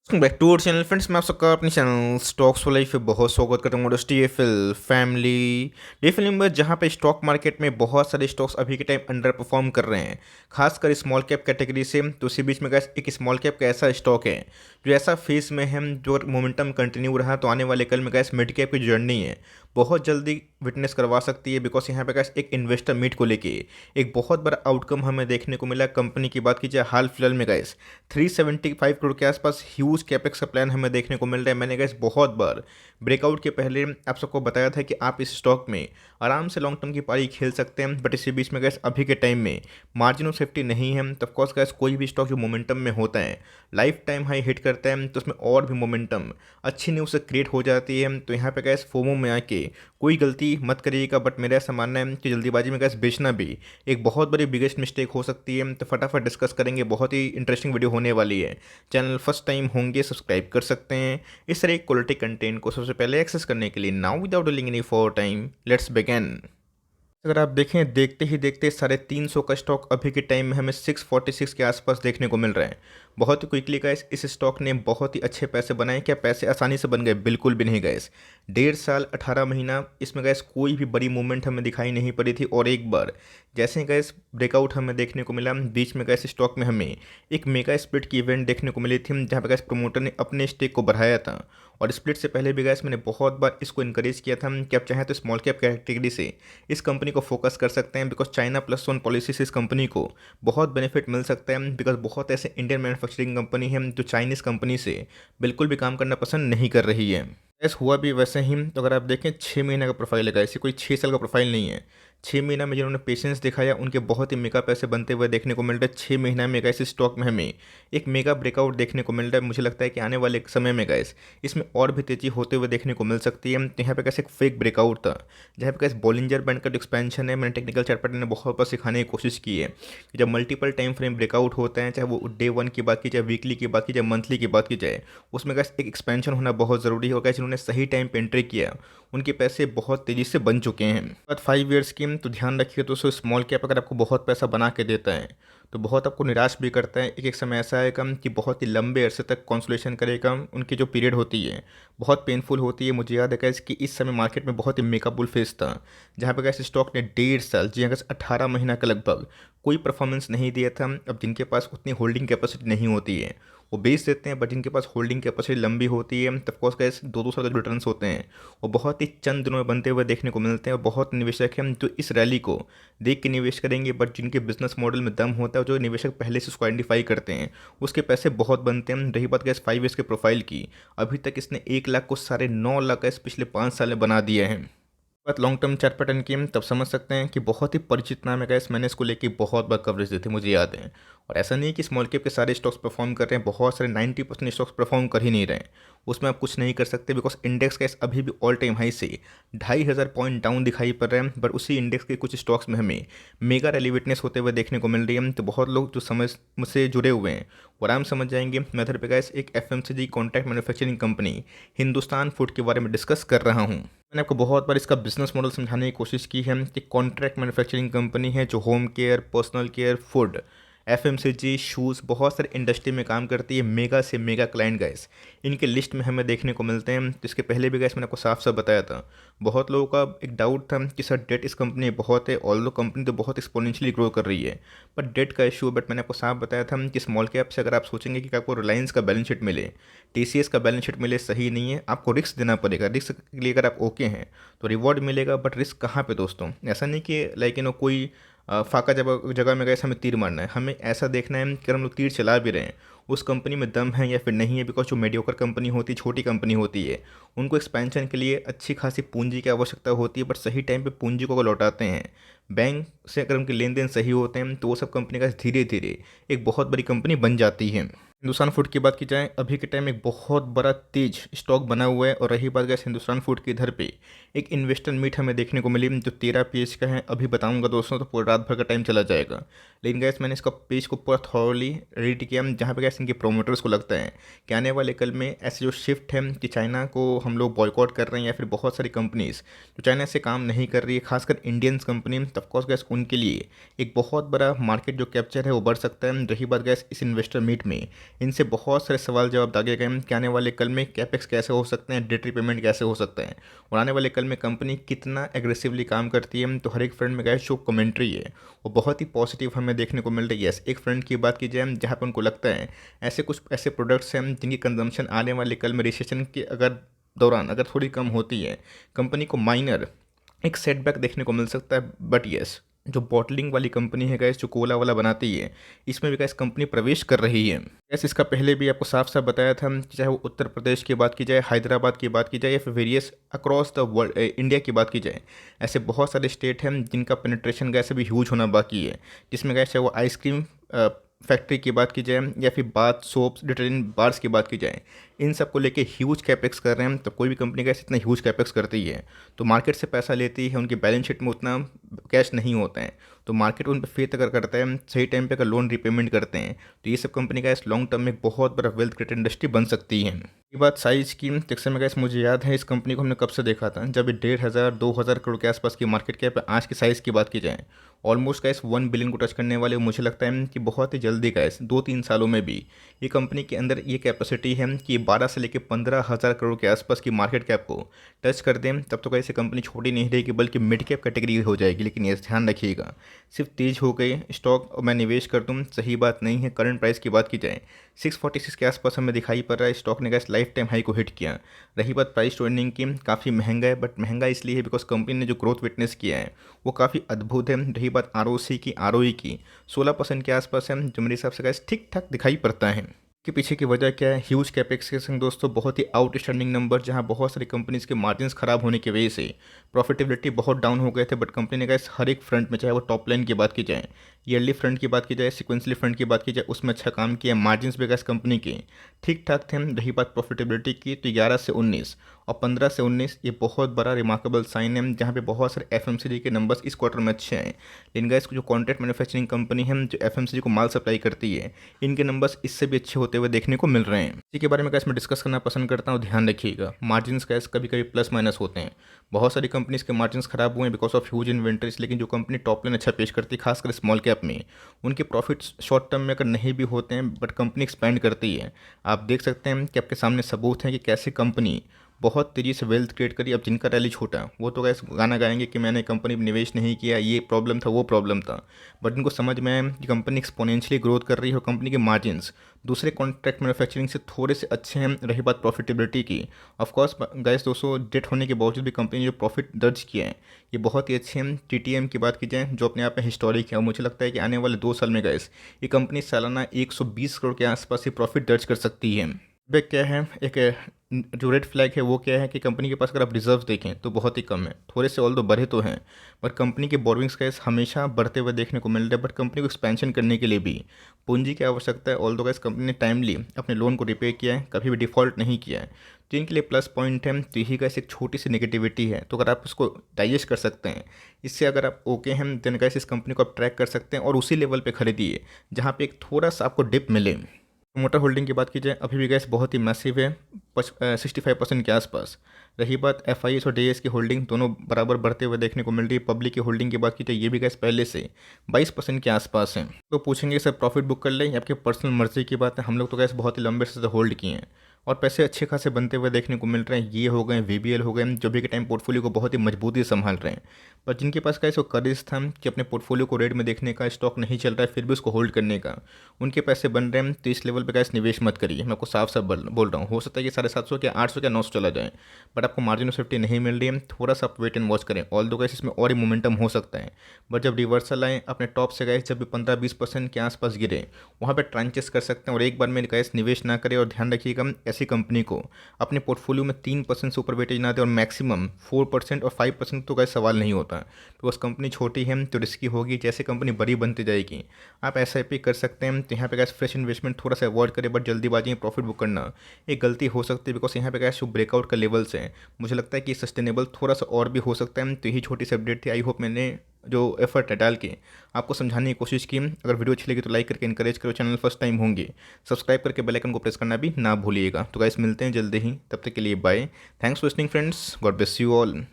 Back to our channel friends. मैं आप सबका अपने चैनल स्टॉक्स फॉर लाइफ पे बहुत स्वागत करता हूँ। टीएफएल फैमिली डीएफएल में जहाँ पे स्टॉक मार्केट में बहुत सारे स्टॉक्स अभी के टाइम अंडर परफॉर्म कर रहे हैं, खासकर स्मॉल कैप कैटेगरी से। तो उसी बीच में गाइस एक स्मॉल कैप का ऐसा स्टॉक है जो ऐसा फेज में है जो मोमेंटम कंटिन्यू रहा तो आने वाले कल में गाइस मिड कैप की जर्नी है बहुत जल्दी विटनेस करवा सकती है। बिकॉज यहाँ पे गाइस एक इन्वेस्टर मीट को लेके एक बहुत बड़ा आउटकम हमें देखने को मिला। कंपनी की बात की जाए हाल फिलहाल में गाइस 375 करोड़ के आसपास ह्यूज कैपेक्स का प्लान हमें देखने को मिल रहा है। मैंने गाइस बहुत बार ब्रेकआउट के पहले आप सबको बताया था कि आप इस स्टॉक में आराम से लॉन्ग टर्म की पारी खेल सकते हैं, बट इसी बीच में गाइस अभी के टाइम में मार्जिन ऑफ सेफ्टी नहीं है। तो ऑफकोर्स गाइस कोई भी स्टॉक जो मोमेंटम में होता है, लाइफ टाइम हाई हिट करता है, तो उसमें और भी मोमेंटम अच्छी न्यूज़ से क्रिएट हो जाती है। तो यहाँ पे गैस फोमो में आके कोई गलती मत करिएगा, बट मेरा ऐसा मानना है कि जल्दीबाजी में गैस बेचना भी एक बहुत बड़ी बिगेस्ट मिस्टेक हो सकती है। तो फटाफट डिस्कस करेंगे, बहुत ही इंटरेस्टिंग वीडियो होने वाली है। चैनल फर्स्ट टाइम होंगे सब्सक्राइब कर सकते हैं इस तरह क्वालिटी कंटेंट को सबसे पहले एक्सेस करने के लिए। Now without delaying any for time let's begin. अगर आप देखें देखते ही देखते 350 का स्टॉक अभी के टाइम में हमें 646 के आसपास देखने को मिल रहा है। बहुत ही क्विकली गाइस इस स्टॉक ने बहुत ही अच्छे पैसे बनाए। क्या पैसे आसानी से बन गए? बिल्कुल भी नहीं गाइस। 1.5 साल 18 महीना इसमें गाइस कोई भी बड़ी मूवमेंट हमें दिखाई नहीं पड़ी थी, और एक बार जैसे ही गैस ब्रेकआउट हमें देखने को मिला, बीच में गैस स्टॉक में हमें एक मेगा स्प्लिट की इवेंट देखने को मिली थी जहाँ पे गैस प्रमोटर ने अपने स्टेक को बढ़ाया था। और स्प्लिट से पहले भी गैस मैंने बहुत बार इसको इंकरेज किया था कि आप चाहें तो स्मॉल कैप कैटेगरी से इस कंपनी को फोकस कर सकते हैं। Because China plus one policy से इस कंपनी को बहुत बेनिफिट मिल सकता है। बिकॉज बहुत ऐसे इंडियन मैन्युफैक्चरिंग कंपनी है जो चाइनीज़ कंपनी से बिल्कुल भी काम करना पसंद नहीं कर रही है। यस, हुआ भी वैसे ही। तो अगर आप देखें 6 महीने का प्रोफाइल है, ऐसी कोई 6 साल का प्रोफाइल नहीं है। 6 महीना में जिन्होंने पेशेंस दिखाया उनके बहुत ही मेगा पैसे बनते हुए देखने को मिल रहे हैं। 6 महीना में गैस स्टॉक में हमें एक मेगा ब्रेकआउट देखने को मिल रहा है। मुझे लगता है कि आने वाले समय में गैस इसमें और भी तेज़ी होते हुए देखने को मिल सकती है। तो यहाँ पे कैसे एक फेक ब्रेकआउट था जहाँ पे कैसे बॉलिंजर बैंड का जो एक्सपेंशन है, मैंने टेक्निकल चार्ट पैटर्न ने बहुत बार सिखाने की कोशिश की है कि जब मल्टीपल टाइम फ्रेम ब्रेकआउट होते हैं, चाहे वो डे 1 की बात की जाए, वीकली की बात की जाए, मंथली की बात की जाए, उसमें गैस एक एक्सपेंशन होना बहुत ज़रूरी है। और गैस जिन्होंने सही टाइम पे एंट्री किया उनके पैसे बहुत तेज़ी से बन चुके हैं। बात 5 ईयर्स की, तो ध्यान रखिए दोस्तों, स्मॉल कैप अगर आपको बहुत पैसा बना के देता है तो बहुत आपको निराश भी करता है। एक एक समय ऐसा आएगा कि बहुत ही लंबे अरसे तक कॉन्सोलेशन करेगा। उनकी जो पीरियड होती है बहुत पेनफुल होती है। मुझे याद है कैसे कि इस समय मार्केट में बहुत ही मेकाबुल फेस था जहाँ पे कैसे स्टॉक ने 1.5 साल, जी अगस्त 18 महीना का लगभग कोई परफॉर्मेंस नहीं दिया था। अब जिनके पास उतनी होल्डिंग कैपेसिटी नहीं होती है वो बेच देते हैं, बट जिनके पास होल्डिंग कैपेसिटी लंबी होती है तब कोर्स कैसे 2-2 साल का जो रिटर्न होते हैं वो बहुत ही चंद दिनों में बनते हुए देखने को मिलते हैं। और बहुत निवेशक हैं जो इस रैली को देख के निवेश करेंगे, बट जिनके बिजनेस मॉडल में दम होता है, जो निवेशक पहले से उसको आइडेंटिफाई करते हैं, उसके पैसे बहुत बनते हैं। रही बात गैस 5 ईयर्स के प्रोफाइल की, अभी तक इसने 1 लाख को 9.5 लाख गैस पिछले 5 साल में बना दिया है। बात लॉन्ग टर्म चार्ट पैटर्न की हम तब समझ सकते हैं कि बहुत ही परिचित नाम है गैस। मैंने इसको लेके बहुत बार कवरेज दी थी, मुझे याद है। और ऐसा नहीं है कि स्मॉल कैप के सारे स्टॉक्स परफॉर्म कर रहे हैं, बहुत सारे 90% स्टॉक्स परफॉर्म कर ही नहीं रहे हैं। उसमें आप कुछ नहीं कर सकते बिकॉज इंडेक्स गैस अभी भी ऑल टाइम हाई से 2,500 पॉइंट डाउन दिखाई पड़ रहे हैं। बट उसी इंडेक्स के कुछ स्टॉक्स में हमें मेगा रैली विटनेस होते हुए देखने को मिल रही है। तो बहुत लोग जो समझ मुझसे जुड़े हुए हैं वो आराम समझ जाएंगे। मैं इधर पे गैस एक FMCG contract manufacturing company Hindustan food के बारे में डिस्कस कर रहा हूँ। मैंने आपको बहुत बार इसका बिजनेस मॉडल समझाने की कोशिश की है कि कॉन्ट्रैक्ट मैन्युफैक्चरिंग कंपनी है जो home care, personal care, food, FMCG, shoes, बहुत सारे इंडस्ट्री में काम करती है। मेगा से मेगा क्लाइंट गैस इनके लिस्ट में हमें देखने को मिलते हैं। तो इसके पहले भी गैस मैंने आपको साफ साफ बताया था। बहुत लोगों का एक डाउट था कि सर डेट इस कंपनी में बहुत है, ऑल्दो कंपनी तो बहुत एक्सपोनेंशियली ग्रो कर रही है, बट डेट का इशू है। बट मैंने आपको साफ बताया था कि स्मॉल कैप से अगर आप सोचेंगे कि आपको रिलायंस का बैलेंस शीट मिले, TCS का बैलेंस शीट मिले, सही नहीं है। आपको रिस्क देना पड़ेगा। रिस्क के लिए अगर आप ओके हैं तो रिवॉर्ड मिलेगा, बट रिस्क कहाँ पे दोस्तों? ऐसा नहीं कि लाइक कोई फाका जगह जगह में गए हमें तीर मारना है। हमें ऐसा देखना है कि हम लोग तीर चला भी रहे हैं उस कंपनी में दम है या फिर नहीं है। बिकॉज जो मीडियोकर कंपनी होती है, छोटी कंपनी होती है, उनको एक्सपेंशन के लिए अच्छी खासी पूंजी की आवश्यकता होती है, बट सही टाइम पे पूंजी को अगर लौटाते हैं, बैंक से अगर उनके लेन देन सही होते हैं, तो वो सब कंपनी का धीरे धीरे एक बहुत बड़ी कंपनी बन जाती है। हिंदुस्तान फूड की बात की जाए, अभी के टाइम में एक बहुत बड़ा तेज स्टॉक बना हुआ है। और रही बात गैस हिंदुस्तान फूड के इधर पे एक इन्वेस्टर मीट हमें देखने को मिली जो 13 पेज का है। अभी बताऊंगा दोस्तों तो पूरा रात भर का टाइम चला जाएगा, लेकिन गैस मैंने इसका पेज को पूरा थॉरली रीड किया जहाँ पे गैस इनके प्रोमोटर्स को लगता है कि आने वाले कल में ऐसे जो शिफ्ट है कि चाइना को हम लोग बॉयकॉट कर रहे हैं, या फिर बहुत सारी कंपनीज जो चाइना से काम नहीं कर रही है, खासकर इंडियंस कंपनी, ऑफकोर्स गैस उनके लिए एक बहुत बड़ा मार्केट जो कैप्चर है वो बढ़ सकता है। रही बात गैस इस इन्वेस्टर मीट में इनसे बहुत सारे सवाल जवाब दागे गए हैं कि आने वाले कल में कैपेक्स कैसे हो सकते हैं, डेट रीपेमेंट कैसे हो सकता है, और आने वाले कल में कंपनी कितना एग्रेसिवली काम करती है। तो हर एक फ्रंट में गए जो कमेंट्री है वो बहुत ही पॉजिटिव हमें देखने को मिल रही है। एक फ्रंट की बात की जाए जहाँ पर उनको लगता है ऐसे कुछ ऐसे प्रोडक्ट्स हैं जिनकी कंजम्पशन आने वाले कल में रिसेशन के अगर दौरान अगर थोड़ी कम होती है, कंपनी को माइनर एक सेटबैक देखने को मिल सकता है। बट यस, जो बॉटलिंग वाली कंपनी है गैस, जो कोला वाला बनाती है, इसमें भी गैस कंपनी प्रवेश कर रही है। गैस इसका पहले भी आपको साफ साफ बताया था कि चाहे वो उत्तर प्रदेश की बात की जाए, हैदराबाद की बात की जाए, या फिर various across the world India की बात की जाए, ऐसे बहुत सारे स्टेट हैं जिनका पेनिट्रेशन गैस अभी ह्यूज होना बाकी है। जिसमें गैस चाहे वो आइसक्रीम फैक्ट्री की बात की जाए या फिर बाथ सोप्स डिटर्जेंट बार्स की बात की जाए, इन सब को लेके ह्यूज कैपेक्स कर रहे हैं। तो कोई भी कंपनी कैसे इतना ह्यूज कैपेक्स करती है तो मार्केट से पैसा लेती है, उनकी बैलेंस शीट में उतना कैश नहीं होता है, तो मार्केट उन पर फेथ अगर करता है, सही टाइम पे अगर लोन रिपेमेंट करते हैं, तो ये सब कंपनी का इस लॉन्ग टर्म में एक बहुत बड़ा वेल्थ क्रिएटर इंडस्ट्री बन सकती है। ये बात साइज की तकसीम में गैस मुझे याद है इस कंपनी को हमने कब से देखा था, जब ये 1,500-2,000 करोड़ के आसपास की मार्केट कैप है। आज की साइज़ की बात की जाए ऑलमोस्ट गैस 1 बिलियन को टच करने वाले, मुझे लगता है कि बहुत ही जल्दी गैस 2-3 सालों में भी ये कंपनी के अंदर ये कैपेसिटी है कि 12 से लेकर 15,000 करोड़ के आसपास की मार्केट कैप को टच कर दें। तब तो कैसे कंपनी छोटी नहीं रहेगी बल्कि मिड कैप कैटेगरी हो जाएगी। लेकिन ये ध्यान रखिएगा, सिर्फ तेज हो गए स्टॉक और मैं निवेश कर दूँ सही बात नहीं है। करंट प्राइस की बात की जाए 646 के आसपास हमें दिखाई पड़ रहा है, स्टॉक ने गैस लाइफ टाइम हाई को हिट किया। रही बात प्राइस टू अर्निंग की, काफ़ी महंगा है, बट महंगा इसलिए है बिकॉज कंपनी ने जो ग्रोथ विटनेस किया है वो काफ़ी अद्भुत है। रही बात आरओसी की, आरओई की 16% के आसपास है, जो मेरे हिसाब से गैस ठीक ठाक दिखाई पड़ता है। के पीछे की वजह क्या है? ह्यूज कैपेक्स के संग दोस्तों बहुत ही आउटस्टैंडिंग नंबर, जहां बहुत सारी कंपनीज के मार्जिन्स खराब होने की वजह से प्रॉफिटेबिलिटी बहुत डाउन हो गए थे। बट कंपनी ने गैस हर एक फ्रंट में, चाहे वो टॉप लाइन की बात की जाए, ईयरली फ्रंट की बात की जाए, सिक्वेंसली फ्रंट की बात की जाए, उसमें अच्छा काम किया। मार्जिन्स भी गैस कंपनी के ठीक ठाक थे। रही बात प्रॉफिटेबिलिटी की, तो 11 से 19 और 15 से 19 ये बहुत बड़ा रिमार्केबल साइन है, जहाँ पे बहुत सारे एफएमसीजी के नंबर्स इस क्वार्टर में अच्छे हैं। लेकिन गैस जो कॉन्ट्रैक्ट मैन्युफैक्चरिंग कंपनी है, जो एफएमसीजी को माल सप्लाई करती है, इनके नंबर्स इससे भी अच्छे होते हुए देखने को मिल रहे हैं। इसी के बारे में गैस मैं डिस्कस करना पसंद करता हूँ। ध्यान रखिएगा, मार्जिन्स गैस कभी कभी प्लस माइनस होते हैं। बहुत सारी कंपनीज के मार्जिन्स खराब हुए हैं बिकॉज ऑफ ह्यूज इन्वेंटरीज, लेकिन जो कंपनी टॉप लाइन अच्छा पेश करती है, खासकर स्मॉल कैप में, उनके प्रॉफिट्स शॉर्ट टर्म में अगर नहीं भी होते हैं बट कंपनी एक्सपेंड करती है। आप देख सकते हैं कि आपके सामने सबूत है कि कैसे कंपनी बहुत तेज़ी से वेल्थ क्रिएट करी। अब जिनका रैली छोटा वो तो गैस गाना गाएंगे कि मैंने कंपनी में निवेश नहीं किया, ये प्रॉब्लम था, वो प्रॉब्लम था। बट इनको समझ में आया कि कंपनी एक्सपोनेंशियली ग्रोथ कर रही है और कंपनी के मार्जिन्स दूसरे कॉन्ट्रैक्ट मैन्युफैक्चरिंग से थोड़े से अच्छे हैं। रही बात प्रॉफिटेबिलिटी की, ऑफकोर्स गैस दोस्तों डेट होने के बावजूद भी कंपनी ने जो प्रॉफिट दर्ज किया है ये बहुत ही अच्छे हैं। टीटीएम की बात की जाए जो अपने आप में हिस्टोरिक है, और मुझे लगता है कि आने वाले 2 साल में गैस ये कंपनी सालाना 120 करोड़ के आसपास ही प्रॉफिट दर्ज कर सकती है। फीडबैक क्या है? एक जो रेड फ्लैग है वो क्या है कि कंपनी के पास अगर आप रिजर्व देखें तो बहुत ही कम है, थोड़े से ऑल दो बढ़े तो हैं, पर कंपनी के बोरोइंग्स कैस हमेशा बढ़ते हुए देखने को मिल रहे हैं। बट कंपनी को एक्सपेंशन करने के लिए भी पूंजी की आवश्यकता है। ऑल दो गैस कंपनी ने टाइमली अपने लोन को रिपे किया है, कभी भी डिफॉल्ट नहीं किया है, तो इनके लिए प्लस पॉइंट है। तो यही गैस एक छोटी सी नेगेटिविटी है, तो अगर आप उसको डाइजेस्ट कर सकते हैं, इससे अगर आप ओके हैं, देन गैस इस कंपनी को आप ट्रैक कर सकते हैं और उसी लेवल पे खरीदिए जहाँ पे एक थोड़ा सा आपको डिप मिले। मोटर होल्डिंग की बात की जाए अभी भी गैस बहुत ही मैसिव है, 65% के आसपास। रही बात एफआईएस और डीएस की होल्डिंग, दोनों बराबर बढ़ते हुए देखने को मिल रही है। पब्लिक की होल्डिंग की बात की जाए ये भी गैस पहले से 22% के आसपास है। तो पूछेंगे सर प्रॉफिट बुक कर लें, आपके पर्सनल मर्जी की बात है। हम लोग तो गैस बहुत ही लंबे से होल्ड किए हैं और पैसे अच्छे खासे बनते हुए देखने को मिल रहे हैं। ये हो गए वीबीएल हो गए, जो भी के टाइम पोर्टफोलियो को बहुत ही मजबूती से संभाल रहे हैं। पर जिनके पास का इसको करेज था कि अपने पोर्टफोलियो को रेड में देखने का, स्टॉक नहीं चल रहा है फिर भी उसको होल्ड करने का, उनके पैसे बन रहे हैं, तो इस लेवल पे गैस निवेश मत करिए। मैं आपको साफ साफ बोल रहा हूँ, हो सकता है कि 750 क्या 800 क्या 900 चला जाए, बट आपको मार्जिन ऑफ सेफ्टी नहीं मिल रही है, थोड़ा सा आप वेट एंड वॉच करें। ऑल दो गैस इसमें और ही मोमेंटम हो सकता है, बट जब रिवर्सल आए अपने टॉप से गैस जब भी 15-20% के आसपास गिरे, वहाँ पर ट्रांचेस कर सकते हैं और एक बार में गैस निवेश ना करें। और ध्यान रखिएगा ऐसी कंपनी को अपने पोर्टफोलियो में 3% से ऊपर वेटेज ना दे, और मैक्सिमम 4% और 5% तो गैस सवाल नहीं होता, बिकॉज कंपनी छोटी है तो रिस्की होगी। जैसे कंपनी बड़ी बनती जाएगी आप एसआईपी कर सकते हैं। तो यहाँ पे गैस फ्रेश इन्वेस्टमेंट थोड़ा सा अवॉइड करें, बट जल्दीबाजी में प्रॉफिट बुक करना एक गलती हो सकती है, बिकॉज यहाँ पे गैस जो ब्रेकआउट का लेवल्स है मुझे लगता है कि सस्टेनेबल थोड़ा सा और भी हो सकता है। तो यही छोटी सी अपडेट थी। आई होप मैंने जो एफर्ट है डाल के आपको समझाने की कोशिश की। अगर वीडियो अच्छी लगी तो लाइक करके इनकरेज करो, चैनल फर्स्ट टाइम होंगे सब्सक्राइब करके बेल आइकन को प्रेस करना भी ना भूलिएगा। तो गाइस मिलते हैं जल्दी ही, तब तक के लिए bye. Thanks for listening friends, God bless you all.